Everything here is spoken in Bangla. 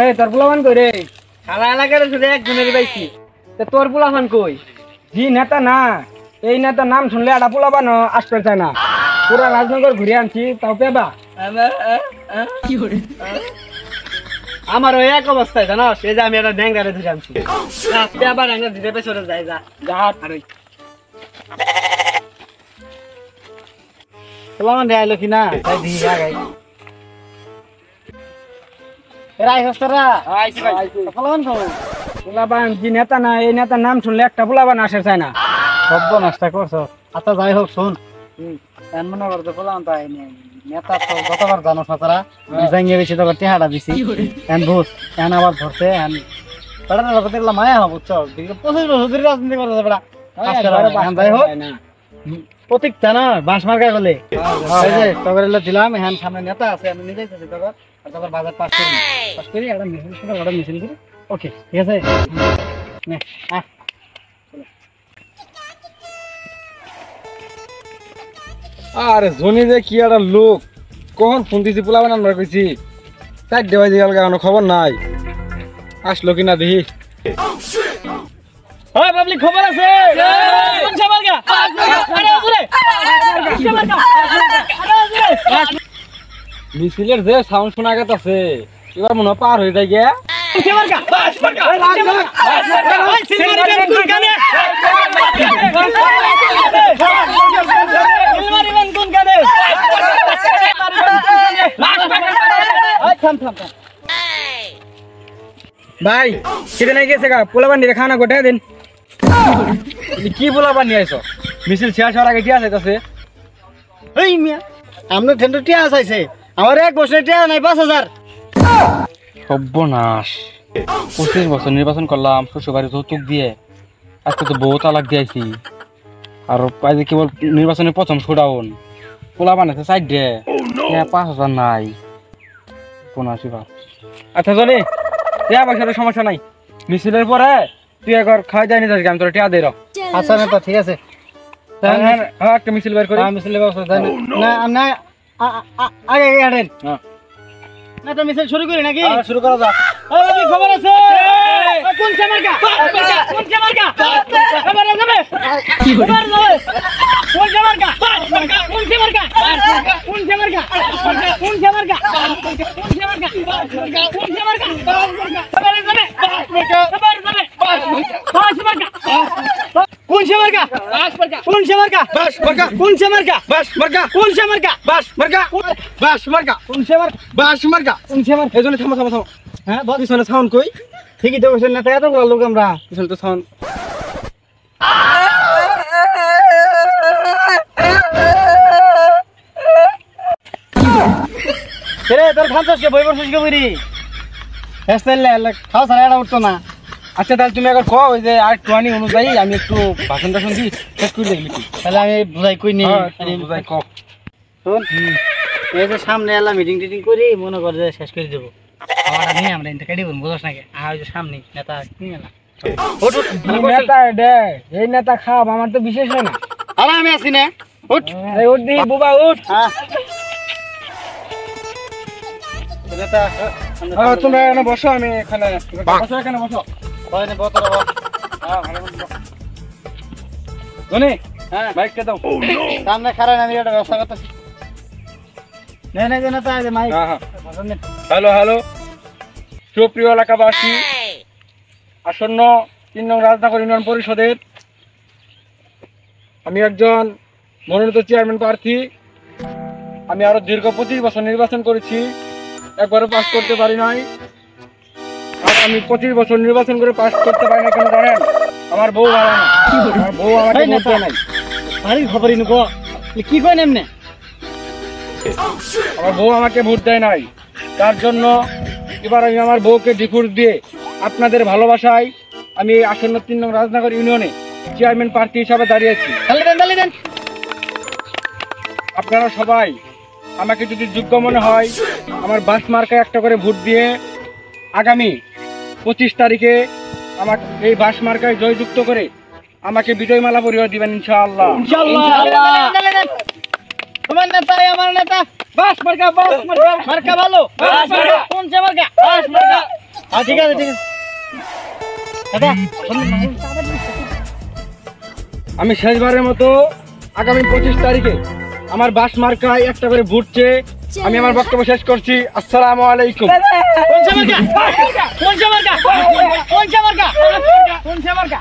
এই তোর পোলাপান কই রে? সারা এলাকার শুধু একজনেরই পাইছি। তা তোর পোলাপান কই? জি নেতা না, এই নেতার নাম শুনলে একটা পোলাপান আসতে চায় না। পুরা রাজনগর ঘুরে আনছি, তাও পেবা আমারও এক অবস্থায় জানো, সে যে আমি একটা ড্যাংরারে ধরে আনছি। আবার ড্যাংরা ধীরে পেছনে যাই যা যা আর ওই তোমার দেয়ালো কিনা তাই দিয়ে আগাই রাই হস্তরা ফলন খাবো। পোলাপান জি নেতা না, এই নেতার নাম শুনলে একটা পোলাপান আসতে চায় না। সব্য নষ্ট করছো। আচ্ছা যাই হোক শোন, এমন মনে করতে বললাম তাই নেতা তো গতবার জানো না তারা জাঙ্গিয়ে বেশি তোর টেহাটা দিছি এন বুঝ এন আবার ধরছে এন বেড়ানোর ব্যাপার দেখলাম মায়া হবো বুঝছো 25 বছর ধরে রাজনীতি করতে বেড়া। যাই হোক প্রতীক জানা বাঁশ মার্কা গলে তবে দিলাম হ্যান সামনে নেতা আছে আমি নিজেই তবে আর তারপর বাজার পাস করি একটা মিছিল একটা মিছিল করি। ওকে ঠিক আছে নে আরে জনি যে কি একটা লোক, কখন ফোন দিছি পোলাপান আমরা কইছি 4 বাজে গেল, কোনো খবর নাই। আসলো কিনা দেখি। ওই পাবলিক খবর আছে কোন সামালগা আরে ওরে মিছিলের যে সাউন্ড শোনা গেছে এবার মনে হয় পার হয়ে যায় গিয়া। ভাই সেদিন গেছে গা পোলাপান নিয়ে খানা গোটাই দিন। কি পোলাপান নিয়ে আইছো? মিছিল শেষ হওয়ার আগে টিয়া চাইতেছে। এই মিয়া আমরা টেন্ডার টিয়া চাইছে আমার 1 বছর টিয়া নাই 5000। সর্বনাশ, 25 বছর নির্বাচন করলাম শ্বশুরবাড়ি যৌতুক দিয়ে, আজকে তো বউ তালাক দিয়েছি। আর আজ কেবল নির্বাচনের প্রথম শোডাউন, পোলাপান আছে সাইড দিয়ে 5000 নাই। আচ্ছা জনি টিয়া পয়সার সমস্যা নাই, মিছিলের পরে তুই একবার খাওয়া যায়নি যাস, আমি তোর টিয়া দে। আচ্ছা নেতা ঠিক আছে একটা মিছিল বের করি। মিছিলের ব্যবস্থা না আমরা আগে হাঁটেন না তো মিছিল শুরু করি নাকি? শুরু করা যাক। খবর আছে কোন চামারকা কোন চামারকা এবারে যাবে কি হবে কোন চামারকা কোন চামারকা কোন চামারকা কোন চামারকা কোন চামারকা কোন চামারকা এবারে যাবে এবারে যাবে বাস মার্কা কোন চামারকা কোন চামারকা বাস মার্কা কোন চামারকা বাস মার্কা কোন চামারকা বাস মার্কা বাস মার্কা কোন চামারকা বাস মার্কা কোন চামারকা এজন্য থামো থামো থামো। হ্যাঁ বল পিছনে সাউন্ড কই? ঠিকই তো কইছেন না তাই এত বড় লোক আমরা পিছনে তো সাউন্ড। রে তোর খানসাসকে বই বসে বইরি হেসতেলে খাওয়া ছাড়া এটা উঠতো না। আচ্ছা তাহলে তুমি একবার কও ওই যে আর 20 অনুযায়ী আমি একটু ভাষণ টাষণ দিই, শেষ করে দেখি মিটিং। তাহলে আমি বুঝাই কই নি বুঝাই কও। শোন এই যে সামনে এলা মিটিং টিটিং করি মনে করে যে শেষ করে দেবো খাওয়াটা নিয়ে আমরা ইনতে কেটে বলবো বুঝছ নাকি আর ওই যে সামনে নেতা নিয়ে না নেতা দে এই নেতা খাব আমার তো বিশেষ হয় না। আরে আমি আছি না উঠ এই উঠ দি বুবা উঠ। নেতা তোমরা এখানে বসো, আমি এখানে বসো, এখানে বসো। হয় না বতরা বল জনি হ্যাঁ মাইকটা দাও। সামনে খারাপ আমি একটা ব্যবস্থা করতেছি। নেই নেই নেতা এই যে মাইক হ্যালো হ্যালো সুপ্রিয় এলাকাবাসী, আসন্ন 3 নং রাজনগর ইউনিয়ন পরিষদের আমি একজন মনোনীত চেয়ারম্যান প্রার্থী। আমি আরো দীর্ঘ 25 বছর নির্বাচন করেছি, একবারও পাস করতে পারি নাই। আর আমি 25 বছর নির্বাচন করে পাস করতে পারি না কেন জানেন? আমার বউ ভালো না, আমার বউ আমাকে ভোট দেয় নাই। আরে খবরই নুকো কি কয় নেমনে আমার বউ আমাকে ভোট দেয় নাই, তার জন্য এবার আমি আমার বউকে ডিভোর্স দিয়ে আপনাদের ভালোবাসায় আমি আসন্ন 3 নং রাজনগর ইউনিয়নে চেয়ারম্যান প্রার্থী হিসাবে দাঁড়িয়েছি। আপনারা সবাই আমাকে যদি যোগ্য মনে হয় আমার বাস মার্কায় একটা করে ভোট দিয়ে আগামী 25 তারিখে আমার এই বাস মার্কায় জয়যুক্ত করে আমাকে বিজয়মালা পরিয়ে দিবেন ইনশাআল্লাহ। তোমার নেতা আমার নেতা বাস মার্কা মার্কা ভালো কোন মার্কা বাস মার্কা ঠিক আছে ঠিক আছে দাদা আমি শেষবারের মতো আগামী 25 তারিখে আমার বাস মার্কায় একটা করে ভোট চেয়ে আমি আমার বক্তব্য শেষ করছি। আসসালামু আলাইকুম। কোন মার্কা